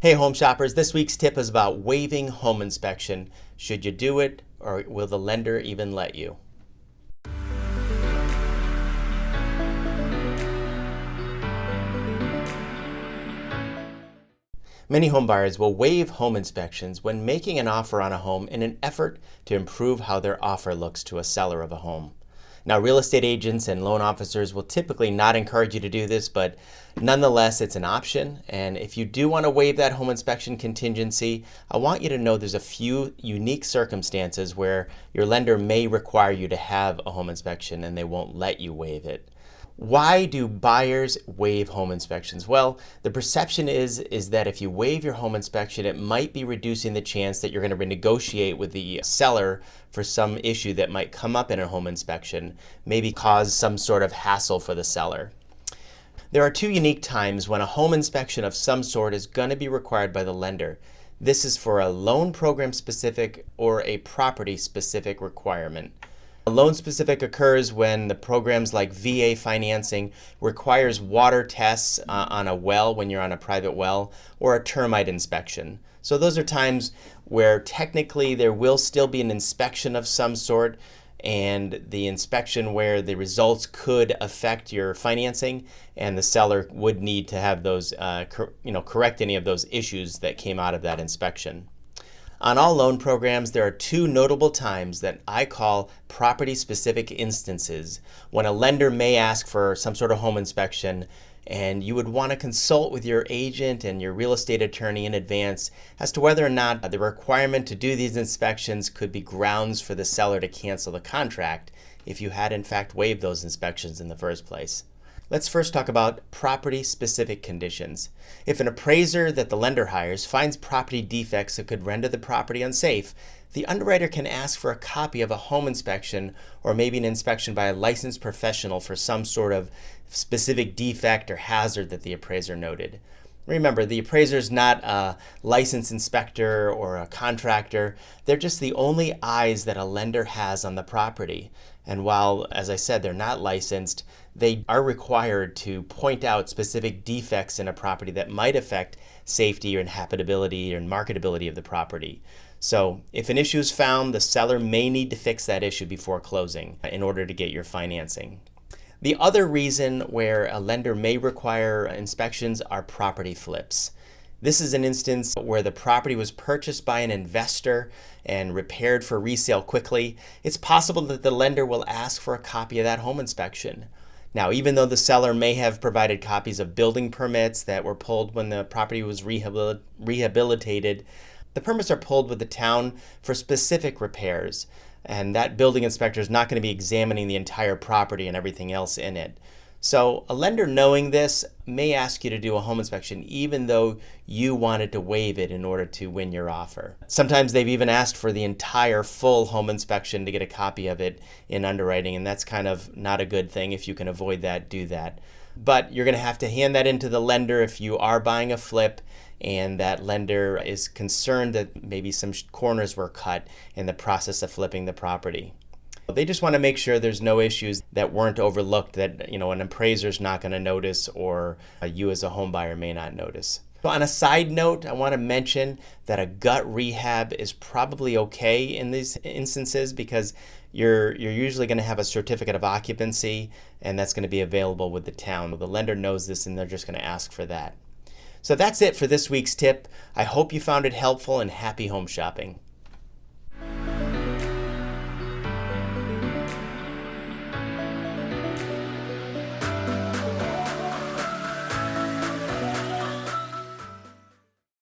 Hey home shoppers, this week's tip is about waiving home inspection. Should you do it, or will the lender even let you? Many home buyers will waive home inspections when making an offer on a home in an effort to improve how their offer looks to a seller of a home. Now, real estate agents and loan officers will typically not encourage you to do this, but nonetheless, it's an option. And if you do want to waive that home inspection contingency, I want you to know there's a few unique circumstances where your lender may require you to have a home inspection and they won't let you waive it. Why do buyers waive home inspections? Well, the perception is that if you waive your home inspection, it might be reducing the chance that you're going to renegotiate with the seller for some issue that might come up in a home inspection, maybe cause some sort of hassle for the seller. There are two unique times when a home inspection of some sort is going to be required by the lender. This is for a loan program specific or a property specific requirement. A loan specific occurs when the programs like VA financing requires water tests on a well when you're on a private well, or a termite inspection. So those are times where technically there will still be an inspection of some sort, and the inspection where the results could affect your financing, and the seller would need to have those correct any of those issues that came out of that inspection. On all loan programs, there are two notable times that I call property-specific instances when a lender may ask for some sort of home inspection, and you would want to consult with your agent and your real estate attorney in advance as to whether or not the requirement to do these inspections could be grounds for the seller to cancel the contract if you had in fact waived those inspections in the first place. Let's first talk about property-specific conditions. If an appraiser that the lender hires finds property defects that could render the property unsafe, the underwriter can ask for a copy of a home inspection or maybe an inspection by a licensed professional for some sort of specific defect or hazard that the appraiser noted. Remember, the appraiser is not a licensed inspector or a contractor. They're just the only eyes that a lender has on the property. And while, as I said, they're not licensed, they are required to point out specific defects in a property that might affect safety or habitability or marketability of the property. So if an issue is found, the seller may need to fix that issue before closing in order to get your financing. The other reason where a lender may require inspections are property flips. This is an instance where the property was purchased by an investor and repaired for resale quickly. It's possible that the lender will ask for a copy of that home inspection. Now, even though the seller may have provided copies of building permits that were pulled when the property was rehabilitated, the permits are pulled with the town for specific repairs, and that building inspector is not going to be examining the entire property and everything else in it. So a lender knowing this may ask you to do a home inspection even though you wanted to waive it in order to win your offer. Sometimes they've even asked for the entire full home inspection to get a copy of it in underwriting, and that's kind of not a good thing. If you can avoid that, do that. But you're going to have to hand that in to the lender if you are buying a flip and that lender is concerned that maybe some corners were cut in the process of flipping the property. They just want to make sure there's no issues that weren't overlooked that an appraiser's not going to notice, or you as a home buyer may not notice. So on a side note, I want to mention that a gut rehab is probably okay in these instances because you're usually going to have a certificate of occupancy, and that's going to be available with the town. The lender knows this and they're just going to ask for that. So that's it for this week's tip. I hope you found it helpful, and happy home shopping.